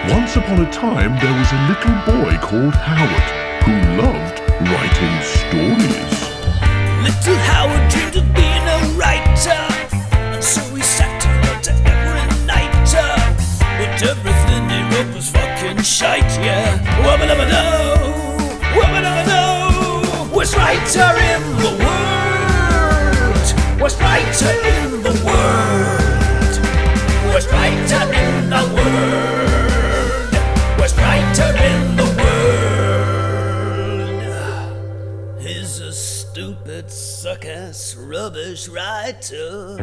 Once upon a time, there was a little boy called Howard who loved writing stories. Little Howard dreamed of being a writer, and so he sat and wrote every night. But everything he wrote was fucking shite, yeah. Wubba-dubba-doo, wubba-dubba-doo. Worst writer in the world. Worst writer in the world. Worst writer in the world. Worst writer in the world. He's a stupid, suck-ass, rubbish writer.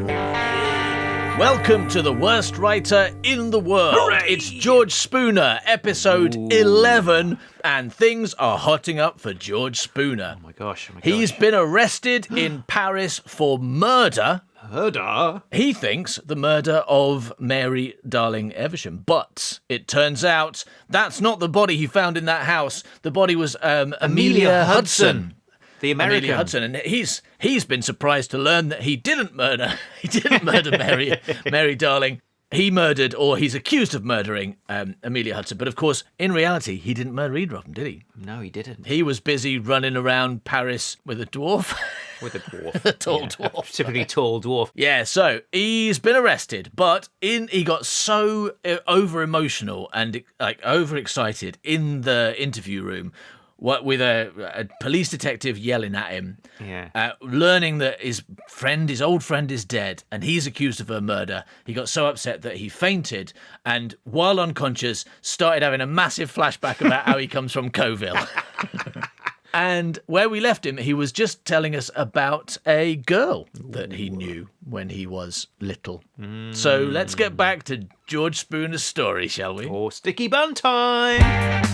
Welcome to the worst writer in the world. Hooray! It's George Spooner, episode 11, and things are hotting up for George Spooner. Oh my gosh. He's been arrested in Paris for murder. Murder? He thinks the murder of Mary Darling Eversham, but it turns out that's not the body he found in that house. The body was Amelia Hudson. The American. Amelia Hudson, and he's been surprised to learn that he didn't murder Mary Darling. He murdered, or he's accused of murdering, Amelia Hudson. But of course, in reality, he didn't murder either of them, did he? No, he didn't. He was busy running around Paris with a dwarf. With a dwarf. A tall dwarf. Typically tall dwarf. Yeah, so he's been arrested, but he got so over-emotional and overexcited in the interview room, with a police detective yelling at him, learning that his old friend is dead, and he's accused of her murder. He got so upset that he fainted, and while unconscious, started having a massive flashback about how he comes from Coville. And where we left him, he was just telling us about a girl that he knew when he was little. So let's get back to George Spooner's story, shall we? Or sticky bun time.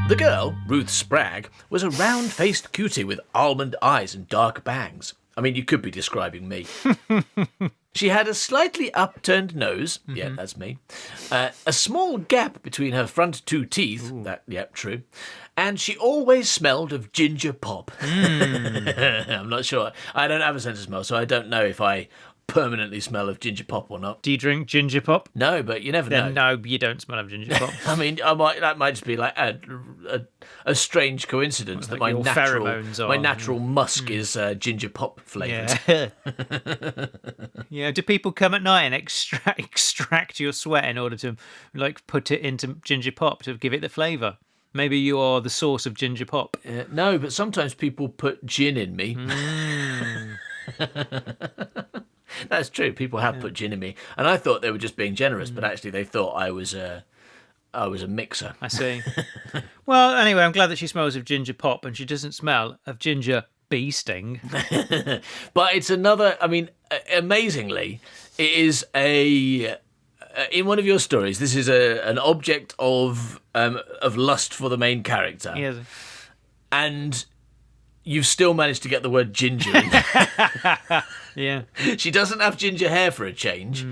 The girl, Ruth Spragg, was a round-faced cutie with almond eyes and dark bangs. I mean, you could be describing me. She had a slightly upturned nose. Mm-hmm. Yeah, that's me. A small gap between her front two teeth. True. And she always smelled of ginger pop. I'm not sure. I don't have a sense of smell, so I don't know if I permanently smell of ginger pop or not. Do you drink ginger pop? No, but you never know. No, you don't smell of ginger pop. I mean, that might just be like a strange coincidence that my natural musk is ginger pop flavoured. Yeah. Yeah. Do people come at night and extract your sweat in order to put it into ginger pop to give it the flavour? Maybe you are the source of ginger pop. No, but sometimes people put gin in me. That's true. People have put gin in me, and I thought they were just being generous, but actually they thought I was a mixer. I see. Well, anyway, I'm glad that she smells of ginger pop and she doesn't smell of ginger bee sting. But it's another. I mean, amazingly, it is in one of your stories. This is an object of lust for the main character. Yes. And you've still managed to get the word ginger in. Yeah. She doesn't have ginger hair for a change,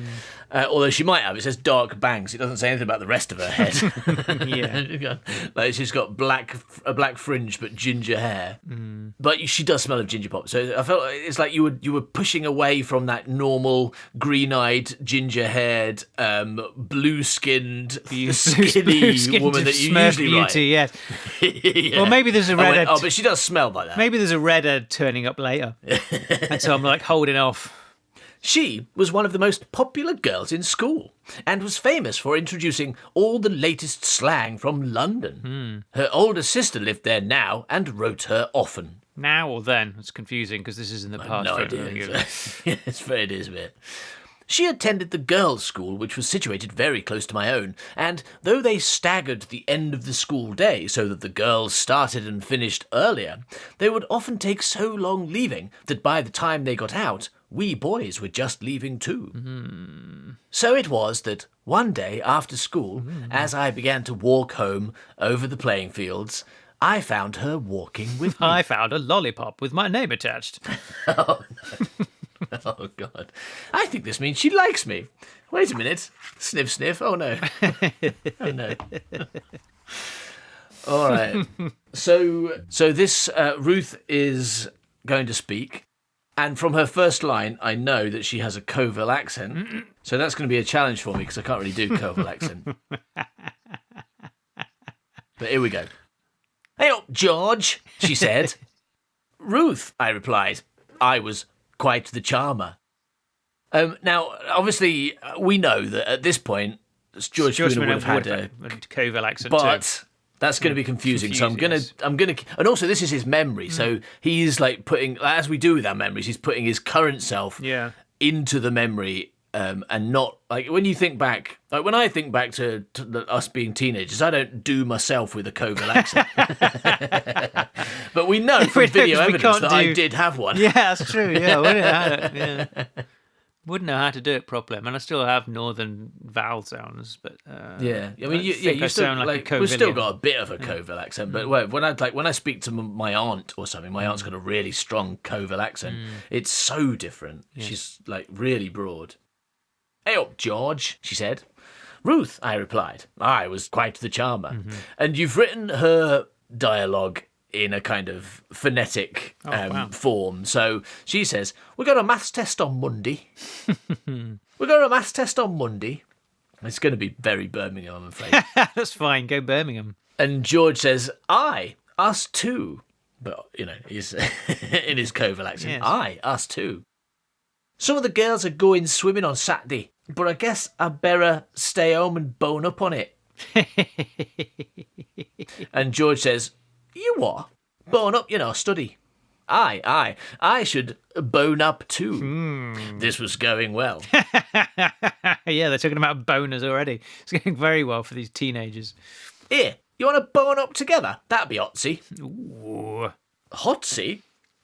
although she might have. It says dark bangs. It doesn't say anything about the rest of her head. Yeah. Like she's got a black fringe but ginger hair. But she does smell of ginger pop. So I felt it's like you were pushing away from that normal green-eyed, ginger-haired, blue-skinned, skinny woman that you usually beauty, write. Yes. Yeah. Well, maybe there's a redhead. But she does smell like that. Maybe there's a redhead turning up later, and so I'm holding off. She was one of the most popular girls in school and was famous for introducing all the latest slang from London. Her older sister lived there now and wrote her often. Now or then? It's confusing because this is in the past. No idea. It is a bit. She attended the girls' school, which was situated very close to my own, and though they staggered the end of the school day so that the girls started and finished earlier, they would often take so long leaving that by the time they got out, we boys were just leaving too. So it was that one day after school, as I began to walk home over the playing fields, I found her walking with me. I found a lollipop with my name attached. Oh, no. Oh, God. I think this means she likes me. Wait a minute. Sniff, sniff. Oh, no. Oh, no. All right. So this Ruth is going to speak. And from her first line, I know that she has a Coeville accent. So that's going to be a challenge for me because I can't really do Coeville accent. But here we go. "Hey up, George," she said. "Ruth," I replied. I was quite the charmer. Now, obviously, we know that at this point, George Spooner would have had a Coeville accent but too. that's going to be confusing. So I'm gonna, and also this is his memory. So he's like putting, as we do with our memories, he's putting his current self into the memory, and not like when you think back. Like when I think back to us being teenagers, I don't do myself with a Coeville accent. But we know from video evidence that I did have one. Yeah, that's true. Yeah, wouldn't know how to do it properly. I mean, I still have northern vowel sounds, but yeah. I mean, you still like we've still got a bit of a Coeville accent. But when I speak to my aunt or something, my aunt's got a really strong Coeville accent. It's so different. Yeah. She's like really broad. "Hey up, George," she said. "Ruth," I replied. I was quite the charmer. And you've written her dialogue in a kind of phonetic form. So she says, "We got a maths test on Monday." "We got a maths test on Monday." It's going to be very Birmingham, I'm afraid. That's fine. Go Birmingham. And George says, "Aye, us too." But, he's in his Coeville accent. Yes. "Aye, us too. Some of the girls are going swimming on Saturday, but I guess I better stay home and bone up on it." And George says, "You what? Bone up, study." Aye, I should bone up too." This was going well. Yeah, they're talking about boners already. It's going very well for these teenagers. "Here, you want to bone up together? That'd be hotsy." Ooh. Hotsy?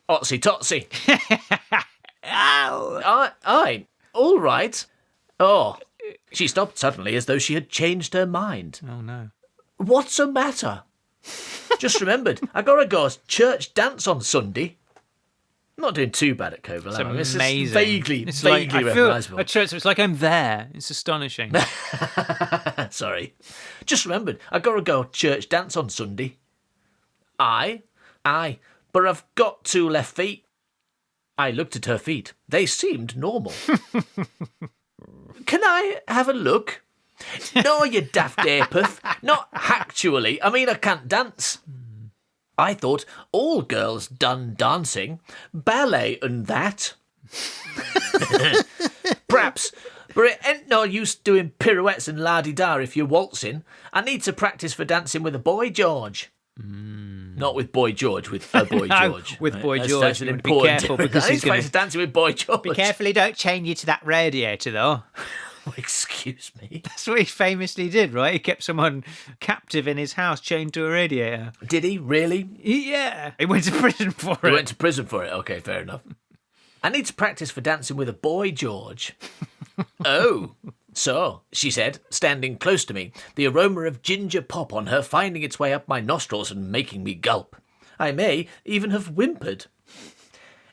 Hotsy totsy. Aye, all right. Oh, she stopped suddenly as though she had changed her mind. Oh, no. "What's the matter?" "Just remembered, I got to go to church dance on Sunday." I'm not doing too bad at Coeville. It's amazing. vaguely recognisable. At church, it's like I'm there. It's astonishing. Sorry. "Just remembered, I got to go to church dance on Sunday." Aye, but I've got 2 left feet." I looked at her feet. They seemed normal. "Can I have a look?" "No, you daft airpuff. Not actually. I mean, I can't dance." I thought all girls done dancing, ballet and that. "Perhaps, but it ain't no use doing pirouettes and la-di-da if you're waltzing. I need to practice for dancing with a boy George." Not with Boy George, with a Boy George. With Boy George, that's an important careful because he's going to dancing with Boy George. Be careful he don't chain you to that radiator, though. Excuse me. That's what he famously did, right? He kept someone captive in his house, chained to a radiator. Did he really? Yeah. He went to prison for it. He went to prison for it. Okay, fair enough. "I need to practice for dancing with a Boy George." "Oh. So," she said, standing close to me, the aroma of ginger pop on her finding its way up my nostrils and making me gulp. I may even have whimpered.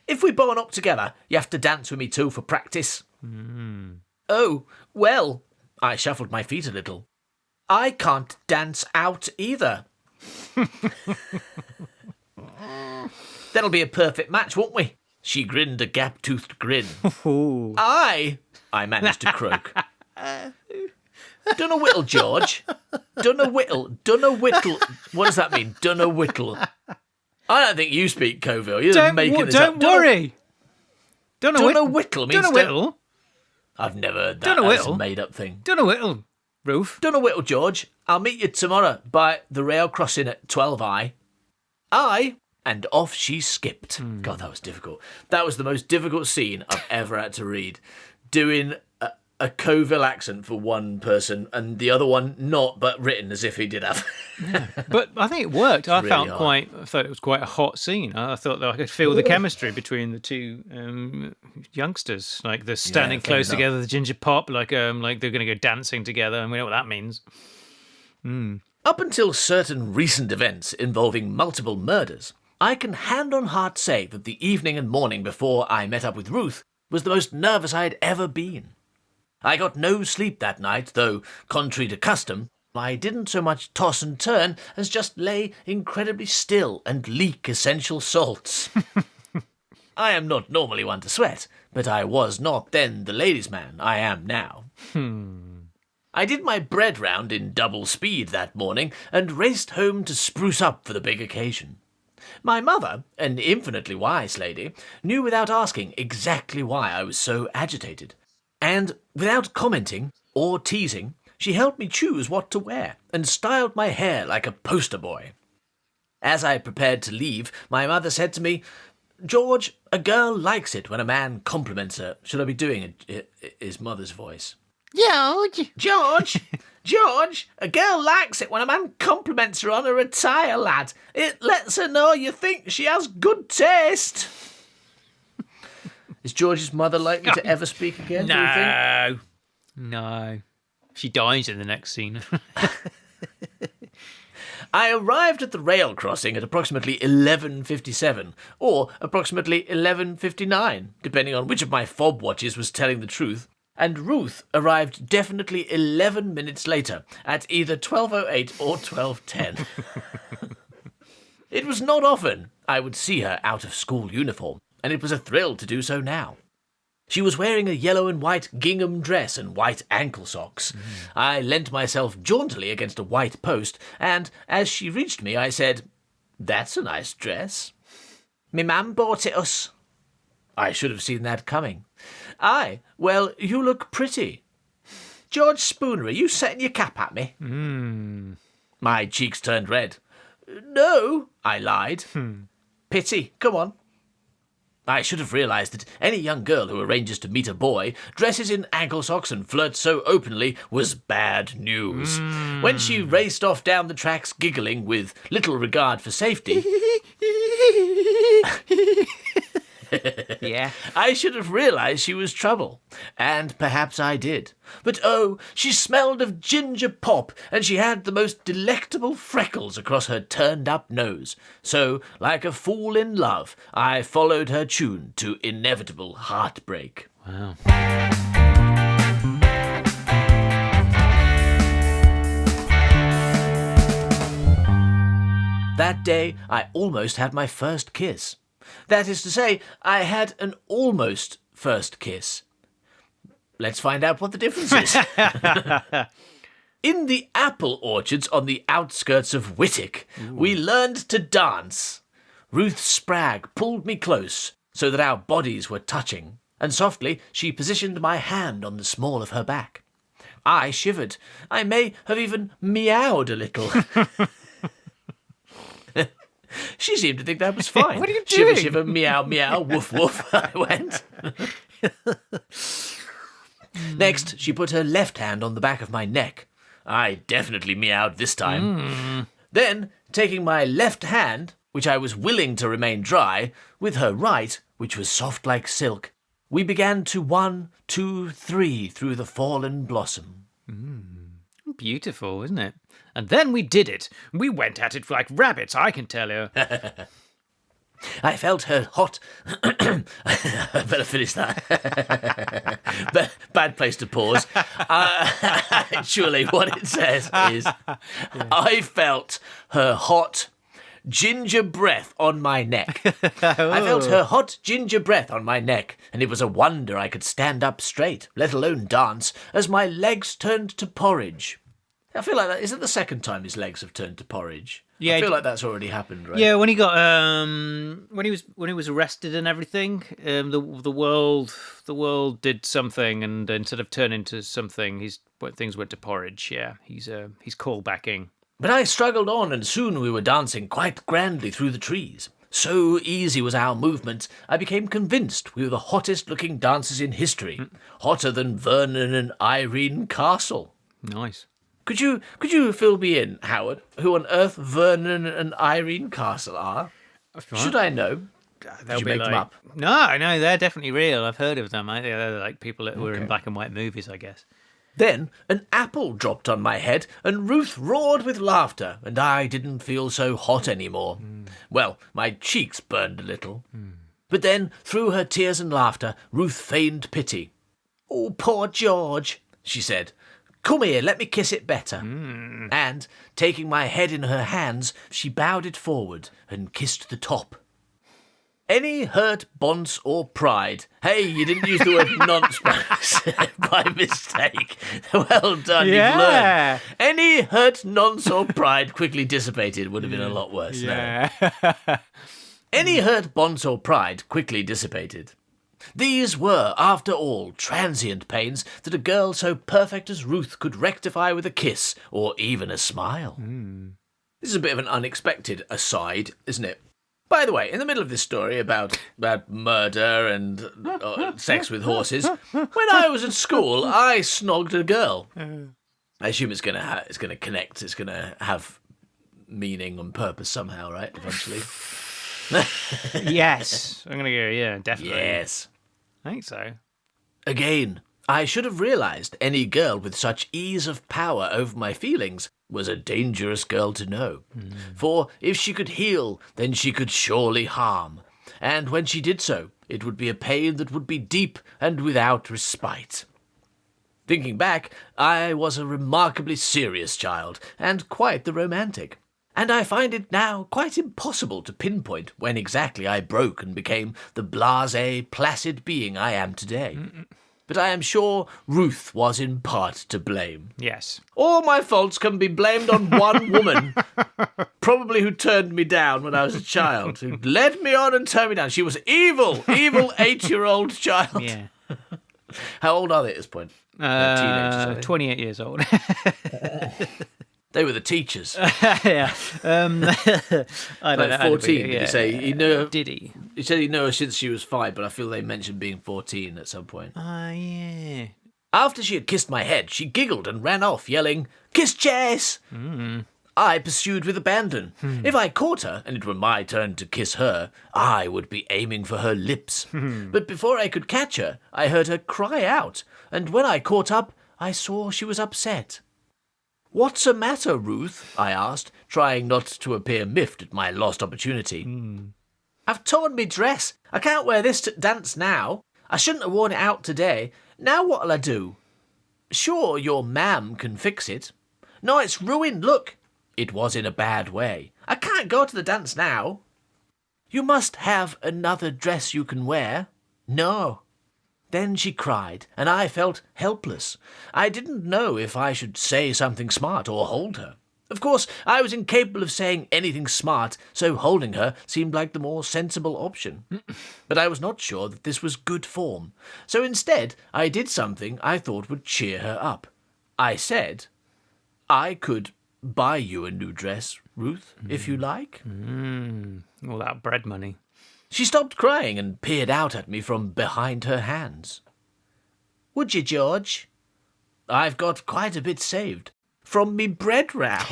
"If we bone up together, you have to dance with me too for practice." "Oh, well," I shuffled my feet a little. "I can't dance out either." "That'll be a perfect match, won't we?" She grinned a gap-toothed grin. Aye, I managed to croak. "Dunna whittle, George. Dunna whittle. What does that mean? Dunna whittle. I don't think you speak Coeville. You're making this up. Don't worry. Dunna whittle means Dunna whittle. I've never heard that. That's a made-up thing. Dunna whittle, Ruth. Dunna whittle, George. I'll meet you tomorrow by the rail crossing at 12i. Aye. And off she skipped. God, that was difficult. That was the most difficult scene I've ever had to read. Doing a Coeville accent for one person and the other one not, but written as if he did have. But I think it worked. I thought it was quite a hot scene. I thought that I could feel the chemistry between the two youngsters. Like they're standing close together, the ginger pop, like they're going to go dancing together, and we know what that means. Up until certain recent events involving multiple murders, I can hand on heart say that the evening and morning before I met up with Ruth was the most nervous I had ever been. I got no sleep that night, though, contrary to custom, I didn't so much toss and turn as just lay incredibly still and leak essential salts. I am not normally one to sweat, but I was not then the ladies' man I am now. I did my bread round in double speed that morning and raced home to spruce up for the big occasion. My mother, an infinitely wise lady, knew without asking exactly why I was so agitated, and without commenting or teasing, she helped me choose what to wear and styled my hair like a poster boy. As I prepared to leave, my mother said to me, "George, a girl likes it when a man compliments her." Should I be doing his mother's voice? George, a girl likes it when a man compliments her on her attire, lad. It lets her know you think she has good taste. Is George's mother likely to ever speak again, do you think? No. She dies in the next scene. I arrived at the rail crossing at approximately 11:57, or approximately 11:59, depending on which of my fob watches was telling the truth, and Ruth arrived definitely 11 minutes later, at either 12:08 or 12:10. It was not often I would see her out of school uniform, and it was a thrill to do so now. She was wearing a yellow and white gingham dress and white ankle socks. I leant myself jauntily against a white post, and as she reached me, I said, "That's a nice dress." "Me mam bought it us." I should have seen that coming. "Aye, well, you look pretty." "George Spooner, are you setting your cap at me?" My cheeks turned red. "No," I lied. "Pity, come on." I should have realised that any young girl who arranges to meet a boy, dresses in ankle socks and flirts so openly was bad news. When she raced off down the tracks giggling with little regard for safety, Yeah. I should have realised she was trouble, and perhaps I did. But oh, she smelled of ginger pop, and she had the most delectable freckles across her turned-up nose. So, like a fool in love, I followed her tune to inevitable heartbreak. Wow. That day, I almost had my first kiss. That is to say, I had an almost first kiss. Let's find out what the difference is. In the apple orchards on the outskirts of Whittick, we learned to dance. Ruth Spragg pulled me close so that our bodies were touching, and softly she positioned my hand on the small of her back. I shivered. I may have even meowed a little. She seemed to think that was fine. What are you Shiver, doing? shiver, meow, meow, woof, woof, I went. Next, she put her left hand on the back of my neck. I definitely meowed this time. Then, taking my left hand, which I was willing to remain dry, with her right, which was soft like silk, we began to 1, 2, 3 through the fallen blossom. Beautiful, isn't it? And then we did it. We went at it like rabbits, I can tell you. I felt her hot... I better finish that. Bad place to pause. Actually, what it says is, I felt her hot ginger breath on my neck. I felt her hot ginger breath on my neck, and it was a wonder I could stand up straight, let alone dance, as my legs turned to porridge. I feel like that isn't the second time his legs have turned to porridge. Yeah, I feel like that's already happened, right? Yeah, when he got when he was arrested and everything, the world did something, and instead of turning to something, things went to porridge. Yeah, he's callbacking. But I struggled on, and soon we were dancing quite grandly through the trees. So easy was our movement, I became convinced we were the hottest-looking dancers in history, hotter than Vernon and Irene Castle. Nice. Could you fill me in, Howard, who on earth Vernon and Irene Castle are? Should I know? Did you make them up? No, they're definitely real. I've heard of them. They're like people that were in black and white movies, I guess. Then an apple dropped on my head, and Ruth roared with laughter, and I didn't feel so hot anymore. Well, my cheeks burned a little. But then, through her tears and laughter, Ruth feigned pity. "Oh, poor George," she said. "Come here, let me kiss it better." And, taking my head in her hands, she bowed it forward and kissed the top. Any hurt, bonce, or pride. Hey, you didn't use the word nonce by mistake. Well done, you've learned. Any hurt, nonce, or pride quickly dissipated would have been a lot worse. Yeah. Any hurt, bonce, or pride quickly dissipated. These were, after all, transient pains that a girl so perfect as Ruth could rectify with a kiss or even a smile. This is a bit of an unexpected aside, isn't it? By the way, in the middle of this story about murder and sex with horses, when I was at school, I snogged a girl. I assume it's gonna connect. It's gonna have meaning and purpose somehow, right? Eventually. Yes, I'm gonna go. Yeah, definitely. Yes, I think so. Again, I should have realised any girl with such ease of power over my feelings was a dangerous girl to know. For if she could heal, then she could surely harm. And when she did so, it would be a pain that would be deep and without respite. Thinking back, I was a remarkably serious child, and quite the romantic. And I find it now quite impossible to pinpoint when exactly I broke and became the blasé, placid being I am today. But I am sure Ruth was in part to blame. Yes. All my faults can be blamed on one woman, probably who turned me down when I was a child, who led me on and turned me down. She was evil 8-year-old child. Yeah. How old are they at this point? Teenagers, are they? 28 years old. They were the teachers. Yeah. I don't know. 14, did you say? He knew, Did he? he said he knew her since she was 5, but I feel they mentioned being 14 at some point. Yeah. After she had kissed my head, she giggled and ran off, yelling, "Kiss Chase!" I pursued with abandon. If I caught her, and it were my turn to kiss her, I would be aiming for her lips. But before I could catch her, I heard her cry out, and when I caught up, I saw she was upset. "What's the matter, Ruth?" I asked, trying not to appear miffed at my lost opportunity. "I've torn me dress. I can't wear this to dance now. I shouldn't have worn it out today. Now what'll I do?" "Sure, your mam can fix it." "No, it's ruined, look." It was in a bad way. "I can't go to the dance now." "You must have another dress you can wear." "No." Then she cried, and I felt helpless. I didn't know if I should say something smart or hold her. Of course, I was incapable of saying anything smart, so holding her seemed like the more sensible option. But I was not sure that this was good form. So instead, I did something I thought would cheer her up. I said, "I could buy you a new dress, Ruth, if you like." All that bread money. She stopped crying and peered out at me from behind her hands. "Would you, George?" "I've got quite a bit saved. From me bread round."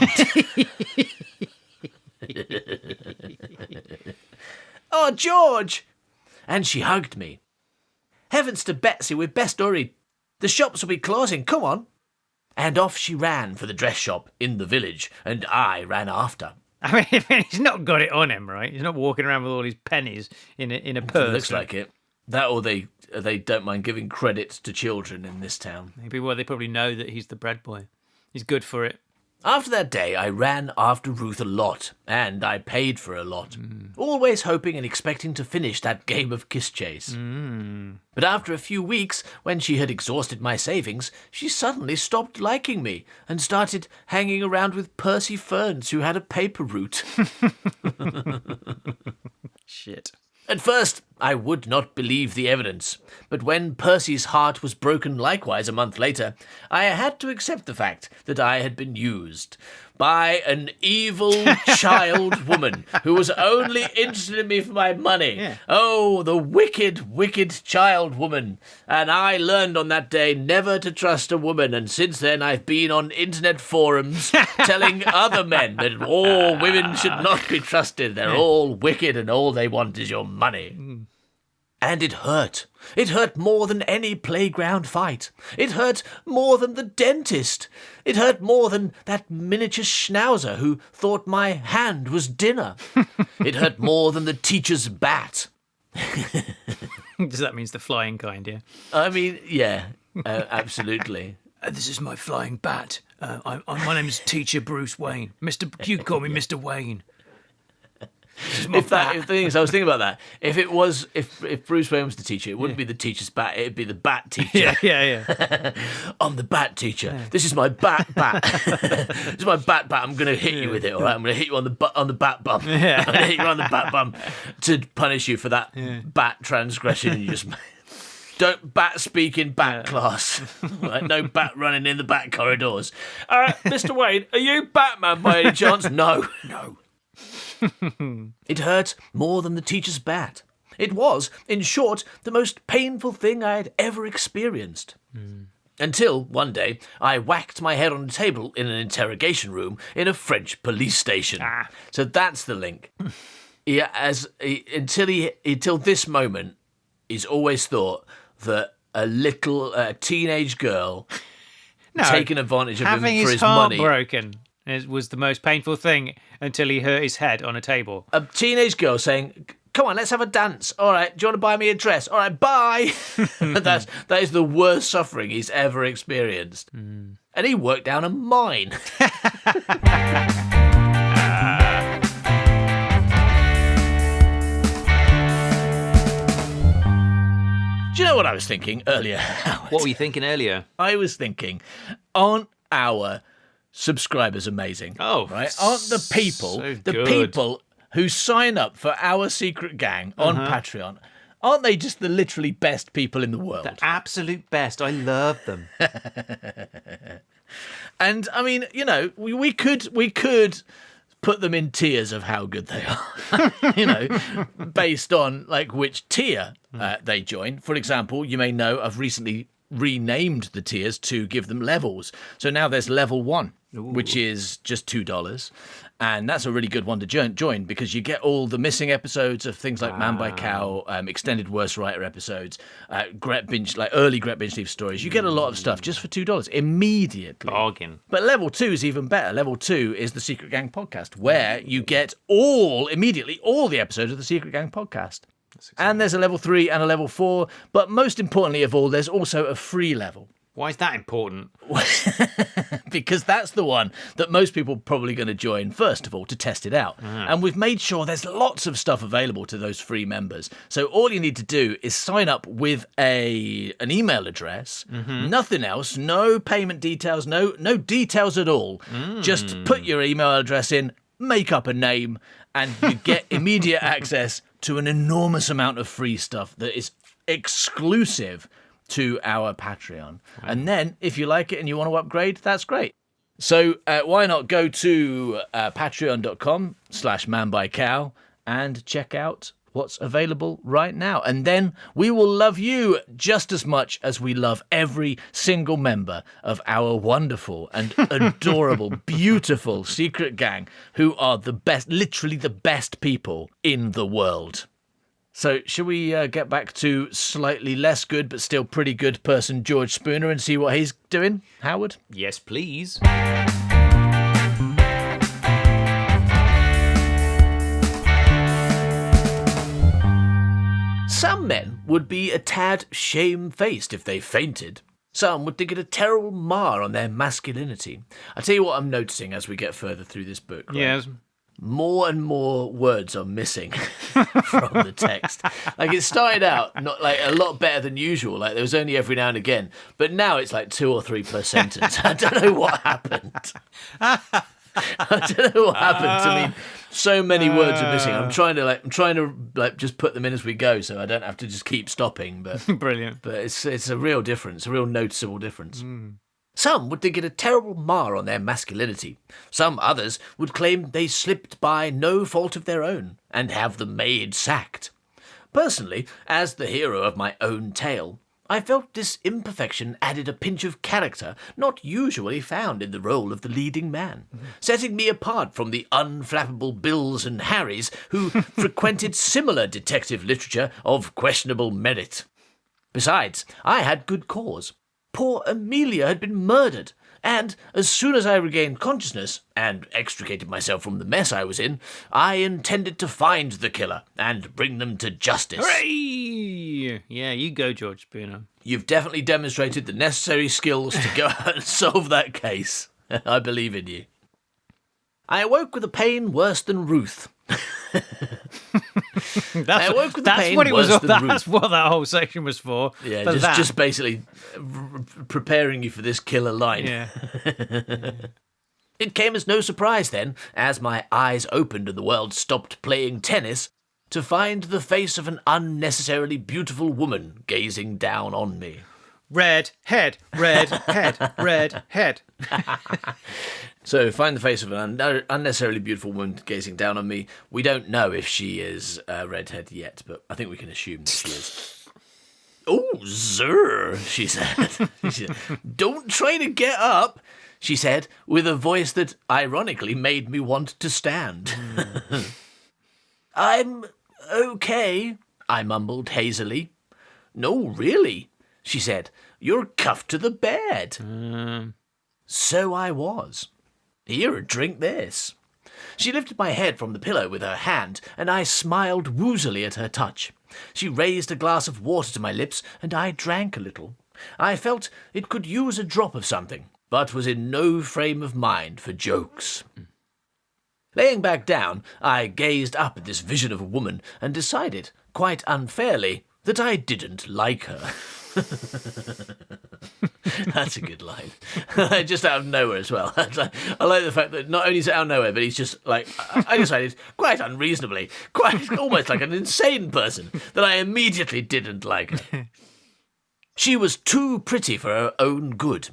"Oh, George!" And she hugged me. "Heavens to Betsy, we'd best hurry. The shops will be closing, come on." And off she ran for the dress shop in the village, and I ran after. I mean, he's not got it on him, right? He's not walking around with all his pennies in a purse. It looks like it. That or they don't mind giving credit to children in this town. Maybe they probably know that he's the bread boy. He's good for it. After that day, I ran after Ruth a lot, and I paid for a lot, always hoping and expecting to finish that game of kiss chase. But after a few weeks, when she had exhausted my savings, she suddenly stopped liking me and started hanging around with Percy Ferns, who had a paper route. Shit. At first, I would not believe the evidence, but when Percy's heart was broken likewise a month later, I had to accept the fact that I had been used by an evil child woman who was only interested in me for my money. Yeah. Oh, the wicked, wicked child woman. And I learned on that day never to trust a woman, and since then I've been on internet forums telling other men that all women should not be trusted. They're all wicked and all they want is your money. And it hurt. It hurt more than any playground fight. It hurt more than the dentist. It hurt more than that miniature schnauzer who thought my hand was dinner. It hurt more than the teacher's bat. Does that mean the flying kind, yeah? I mean, yeah, absolutely. This is my flying bat. My name's Teacher Bruce Wayne. You can call me Mr. Wayne. If the thing is, I was thinking about that. If Bruce Wayne was the teacher, it wouldn't be the teacher's bat. It'd be the bat teacher. Yeah. I'm the bat teacher. Yeah. This is my bat. This is my bat. I'm gonna hit you with it. All right. I'm gonna hit you on the bat bum. Yeah. I'm gonna hit you on the bat bum to punish you for that bat transgression. You just don't bat speak in bat class. Right? No bat running in the bat corridors. Mr. Wayne, are you Batman by any chance? No. It hurt more than the teacher's bat. It was, in short, the most painful thing I had ever experienced. Until, one day, I whacked my head on a table in an interrogation room in a French police station. So that's the link. Until this moment, he's always thought that a teenage girl taking advantage of him for his money. Having his heart broken was the most painful thing until he hurt his head on a table. A teenage girl saying, come on, let's have a dance. All right, do you want to buy me a dress? All right, bye. That is the worst suffering he's ever experienced. And he worked down a mine. Do you know what I was thinking earlier, Howard? What were you thinking earlier? I was thinking, aren't our subscribers amazing? Oh, right? Aren't the people who sign up for our secret gang on Patreon, aren't they just the literally best people in the world? The absolute best. I love them. And I mean, you know, we could put them in tiers of how good they are, you know, based on like which tier they join. For example, you may know I've recently renamed the tiers to give them levels. So now there's level 1, which is just $2. And that's a really good one to join because you get all the missing episodes of things like Man by Cow, extended Worst Writer episodes, early Gret Binge Leaf stories. You get a lot of stuff just for $2 immediately. Bargain. But level 2 is even better. Level 2 is the Secret Gang podcast, where you get all the episodes of the Secret Gang podcast. And there's a level 3 and a level 4, but most importantly of all, there's also a free level. Why is that important? Because that's the one that most people are probably going to join first of all to test it out. And we've made sure there's lots of stuff available to those free members. So all you need to do is sign up with an email address, nothing else, no payment details, no details at all. Just put your email address in, make up a name, and you get immediate access to an enormous amount of free stuff that is exclusive to our Patreon. And then if you like it and you want to upgrade, that's great. So why not go to patreon.com/manbycow and check out what's available right now. And then we will love you just as much as we love every single member of our wonderful and adorable, beautiful secret gang who are the best, literally the best people in the world. So, shall we get back to slightly less good but still pretty good person George Spooner and see what he's doing, Howard? Yes, please. Some men would be a tad shamefaced if they fainted. Some would think it a terrible mar on their masculinity. I tell you what I'm noticing as we get further through this book. Right? Yes. More and more words are missing from the text. Like it started out not like a lot better than usual. Like there was only every now and again, but now it's like 2 or 3 per sentence. I don't know what happened. I don't know what happened. I mean, so many words are missing. I'm trying to just put them in as we go, so I don't have to just keep stopping. But brilliant. But it's a real difference, a real noticeable difference. Some would think it a terrible mar on their masculinity. Some others would claim they slipped by no fault of their own and have the maid sacked. Personally, as the hero of my own tale, I felt this imperfection added a pinch of character not usually found in the role of the leading man, setting me apart from the unflappable Bills and Harrys who frequented similar detective literature of questionable merit. Besides, I had good cause. Poor Amelia had been murdered, and as soon as I regained consciousness and extricated myself from the mess I was in, I intended to find the killer and bring them to justice. Hooray! Yeah, you go, George Spooner. You've definitely demonstrated the necessary skills to go out and solve that case. I believe in you. I awoke with a pain worse than Ruth. That's woke with the that's pain what it was. worse than That's Ruth. what that whole section was for. Yeah, for that. just basically preparing you for this killer line. Yeah. It came as no surprise then, as my eyes opened and the world stopped playing tennis, to find the face of an unnecessarily beautiful woman gazing down on me. Red head, red head, red head. So, find the face of an unnecessarily beautiful woman gazing down on me. We don't know if she is a redhead yet, but I think we can assume that she is. Oh, sir, she said. She said, "Don't try to get up," she said, with a voice that ironically made me want to stand. "I'm okay," I mumbled hazily. "No, really," she said. "You're cuffed to the bed." So I was. "Here, drink this." She lifted my head from the pillow with her hand, and I smiled woozily at her touch. She raised a glass of water to my lips, and I drank a little. I felt it could use a drop of something, but was in no frame of mind for jokes. Laying back down, I gazed up at this vision of a woman and decided, quite unfairly, that I didn't like her. That's a good line. Just out of nowhere as well. I like the fact that not only is it out of nowhere, but he's just like, I decided quite unreasonably, quite almost like an insane person, that I immediately didn't like her. She was too pretty for her own good.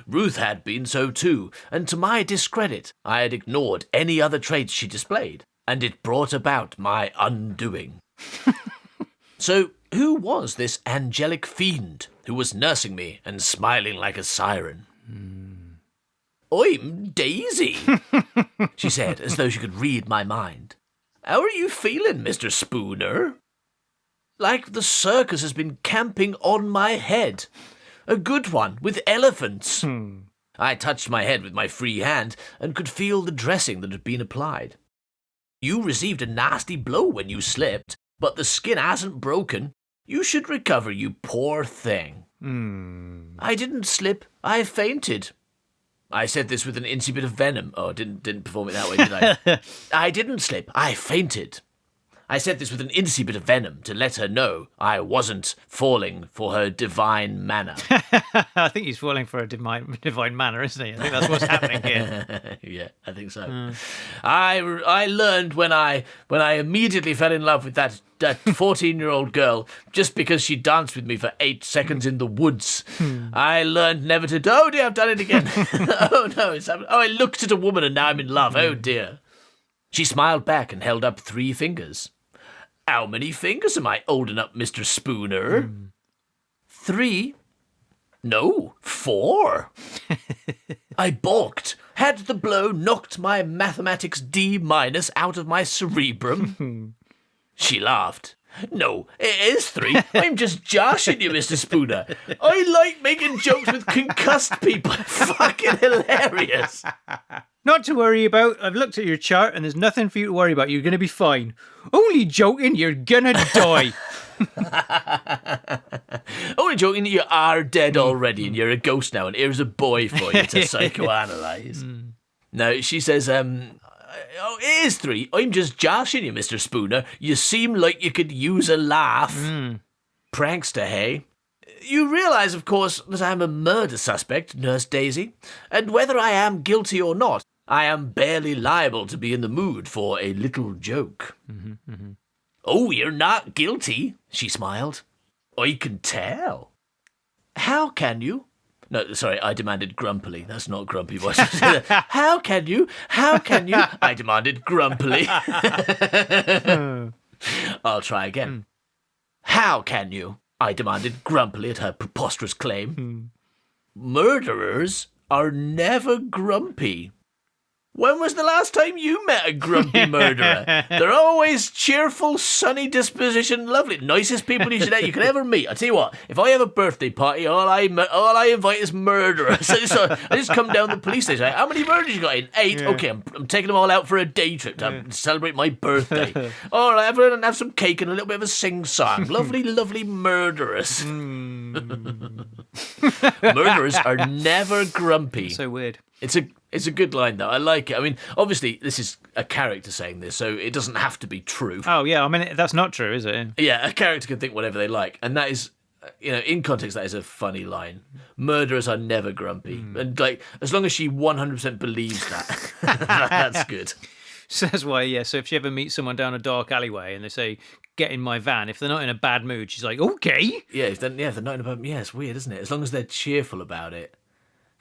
Ruth had been so too, and to my discredit, I had ignored any other traits she displayed, and it brought about my undoing. So, who was this angelic fiend who was nursing me and smiling like a siren? "I'm Daisy," she said, as though she could read my mind. "How are you feeling, Mr. Spooner?" "Like the circus has been camping on my head. A good one, with elephants." I touched my head with my free hand and could feel the dressing that had been applied. "You received a nasty blow when you slipped, but the skin hasn't broken. You should recover, you poor thing." "I didn't slip. I fainted." I said this with an incy bit of venom. Oh, didn't perform it that way, did I? "I didn't slip. I fainted." I said this with an incy bit of venom to let her know I wasn't falling for her divine manner. I think he's falling for a divine manner, isn't he? I think that's what's happening here. Yeah, I think so. I learned when I immediately fell in love with that 14-year-old girl just because she danced with me for 8 seconds in the woods. I learned never to. Oh dear, I've done it again. Oh no, it's happened. Oh, I looked at a woman and now I'm in love. Oh dear. She smiled back and held up 3 fingers. "How many fingers am I holding up, Mr. Spooner?" 3. "No, 4. I balked. Had the blow knocked my mathematics D- out of my cerebrum? She laughed. "No, it is 3. I'm just joshing you, Mr. Spooner. I like making jokes with concussed people. Fucking hilarious." Not to worry about. I've looked at your chart and there's nothing for you to worry about. You're going to be fine. Only joking, you're going to die. Only joking, you are dead already and you're a ghost now and here's a boy for you to psychoanalyze. No, she says, "Oh, it is 3. I'm just joshing you, Mr. Spooner. You seem like you could use a laugh." Prankster, hey? "You realise, of course, that I'm a murder suspect, Nurse Daisy, and whether I am guilty or not, I am barely liable to be in the mood for a little joke." "Oh, you're not guilty," she smiled. "I can tell." "How can you?" No, sorry, I demanded grumpily. That's not grumpy voice. How can you? How can you? I demanded grumpily. I'll try again. "How can you?" I demanded grumpily at her preposterous claim. "Murderers are never grumpy." When was the last time you met a grumpy murderer? They're always cheerful, sunny disposition, lovely. Nicest people you could ever meet. I tell you what, if I have a birthday party, all I invite is murderers. So I just come down to the police station. Like, "How many murders you got in?" 8. Yeah. Okay, I'm taking them all out for a day trip to celebrate my birthday. All right, everyone have some cake and a little bit of a sing-song. Lovely, lovely murderers. Murderers are never grumpy. So weird. It's It's a good line, though. I like it. I mean, obviously, this is a character saying this, so it doesn't have to be true. Oh, yeah. I mean, that's not true, is it? Yeah, a character can think whatever they like. And that is, in context, that is a funny line. Murderers are never grumpy. And, like, as long as she 100% believes that, that's good. So that's why, yeah. So if she ever meets someone down a dark alleyway and they say, "Get in my van," if they're not in a bad mood, she's like, "Okay." Yeah, if they're not in a bad mood, it's weird, isn't it? As long as they're cheerful about it.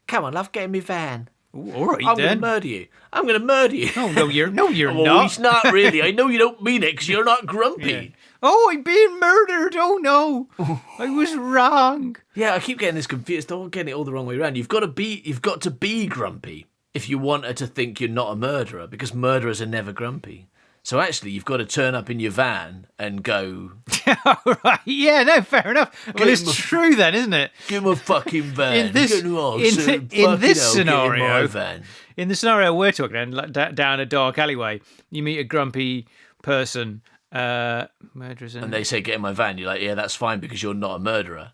Come on, love, get in my van. Ooh, all right, I'm then. going to murder you. I'm going to murder you. Oh, no, you're Oh, not. It's not really. I know you don't mean it because you're not grumpy. Yeah. Oh, I'm being murdered. Oh, no. I was wrong. Yeah, I keep getting this confused. I'm getting it all the wrong way around. You've got to be grumpy if you want her to think you're not a murderer, because murderers are never grumpy. So actually, you've got to turn up in your van and go... Right, yeah, no, fair enough. Well, it's true then, isn't it? Give him a fucking van. In this scenario, in the scenario we're talking about, down a dark alleyway, you meet a grumpy person, murderers, and they say, "Get in my van." You're like, "Yeah, that's fine because you're not a murderer."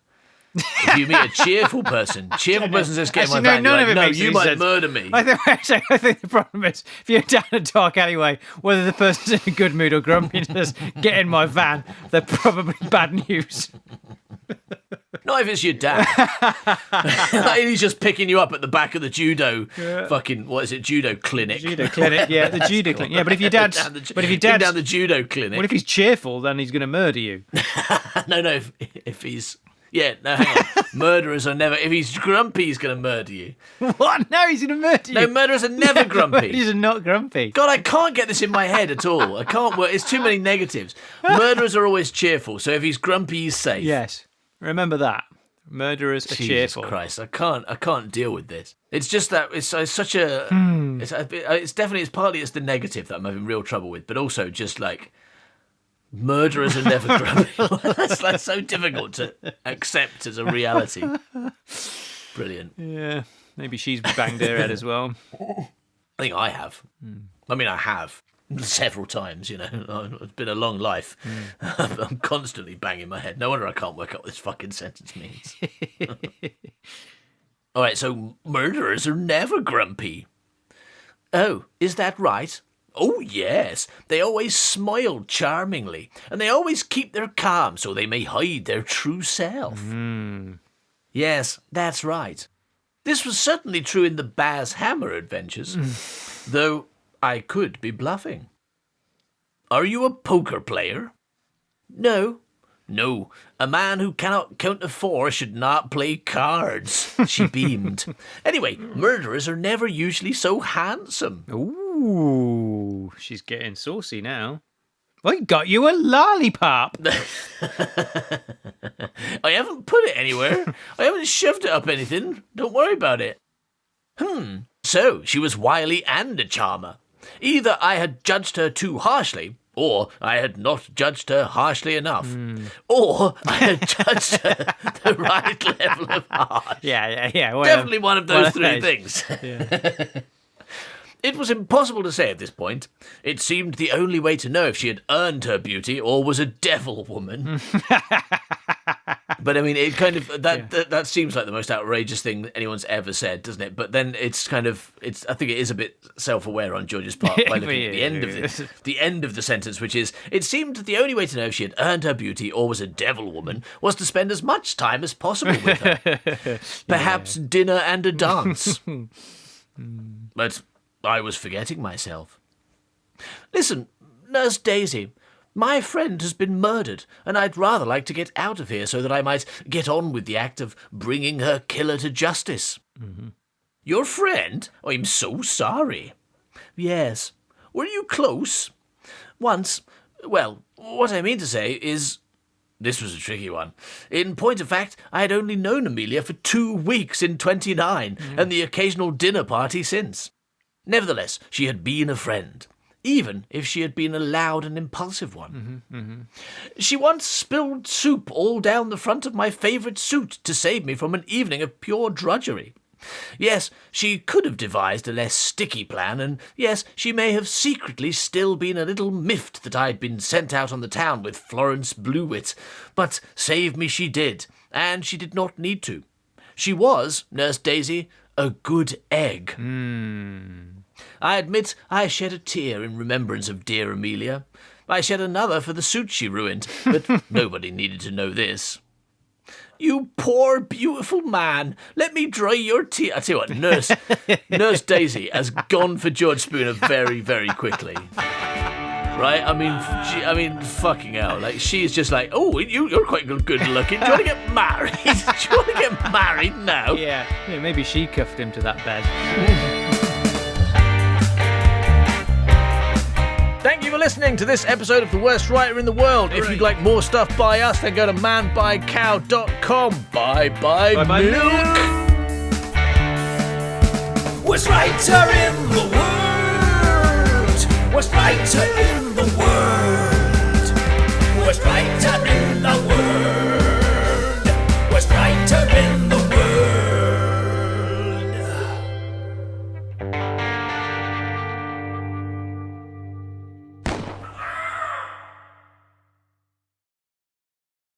If you meet a cheerful person says, "Get in my van," you're like, "No, you might murder me." I think the problem is, if you're down a dark alleyway, whether the person's in a good mood or grumpy and says, "Get in my van," they're probably bad news. Not if it's your dad. Like, he's just picking you up at the back of the judo judo clinic. Judo clinic, yeah, the judo clinic. Yeah, but if your dad's down the judo clinic. Well, if he's cheerful, then he's going to murder you. No, if he's... Yeah, no, hang on. Murderers are never... If he's grumpy, he's going to murder you. What? No, he's going to murder you. No, murderers are never grumpy. Murderers are not grumpy. God, I can't get this in my head at all. I can't work. It's too many negatives. Murderers are always cheerful, so if he's grumpy, he's safe. Yes. Remember that. Murderers are cheerful. Jesus Christ, I can't deal with this. It's just that it's such a... It's partly the negative that I'm having real trouble with, but also just like... Murderers are never grumpy. That's so difficult to accept as a reality. Brilliant. Yeah, maybe she's banged her head as well. I think I have. I mean, I have several times. It's been a long life. I'm constantly banging my head. No wonder I can't work out what this fucking sentence means. All right, so murderers are never grumpy. Oh, is that right? Oh, yes. They always smile charmingly, and they always keep their calm so they may hide their true self. Yes, that's right. This was certainly true in the Baz Hammer adventures, though I could be bluffing. Are you a poker player? No. No, a man who cannot count to 4 should not play cards. She beamed. Anyway, murderers are never usually so handsome. Ooh, she's getting saucy now. I got you a lollipop. I haven't put it anywhere. I haven't shoved it up anything. Don't worry about it. So, she was wily and a charmer. Either I had judged her too harshly, or I had not judged her harshly enough. Or I had judged her the right level of harsh. Yeah. Definitely one of those three things. Yeah. It was impossible to say at this point. It seemed the only way to know if she had earned her beauty or was a devil woman. But I mean, it kind of that seems like the most outrageous thing that anyone's ever said, doesn't it? But then it's I think it is a bit self-aware on George's part by looking at the end of the sentence, which is, it seemed that the only way to know if she had earned her beauty or was a devil woman was to spend as much time as possible with her. Perhaps dinner and a dance. But I was forgetting myself. Listen, Nurse Daisy, my friend has been murdered, and I'd rather like to get out of here so that I might get on with the act of bringing her killer to justice. Your friend? I'm so sorry. Yes. Were you close? Once. Well, what I mean to say is... This was a tricky one. In point of fact, I had only known Amelia for 2 weeks in 29, and the occasional dinner party since. Nevertheless, she had been a friend, even if she had been a loud and impulsive one. She once spilled soup all down the front of my favourite suit to save me from an evening of pure drudgery. Yes, she could have devised a less sticky plan, and yes, she may have secretly still been a little miffed that I'd been sent out on the town with Florence Blewett, but save me she did, and she did not need to. She was, Nurse Daisy, a good egg. I admit I shed a tear in remembrance of dear Amelia. I shed another for the suit she ruined, but nobody needed to know this. You poor, beautiful man. Let me dry your tears. I tell you what, Nurse Daisy has gone for George Spooner very, very quickly. Right? I mean, fucking hell. Like, she's just like, oh, you're quite good looking. Do you want to get married? Do you want to get married now? Yeah, maybe she cuffed him to that bed. Thank you for listening to this episode of The Worst Writer in the World. If you'd like more stuff by us, then go to manbuycow.com. Bye milk. Worst writer in the world. Worst writer in the world. Worst writer in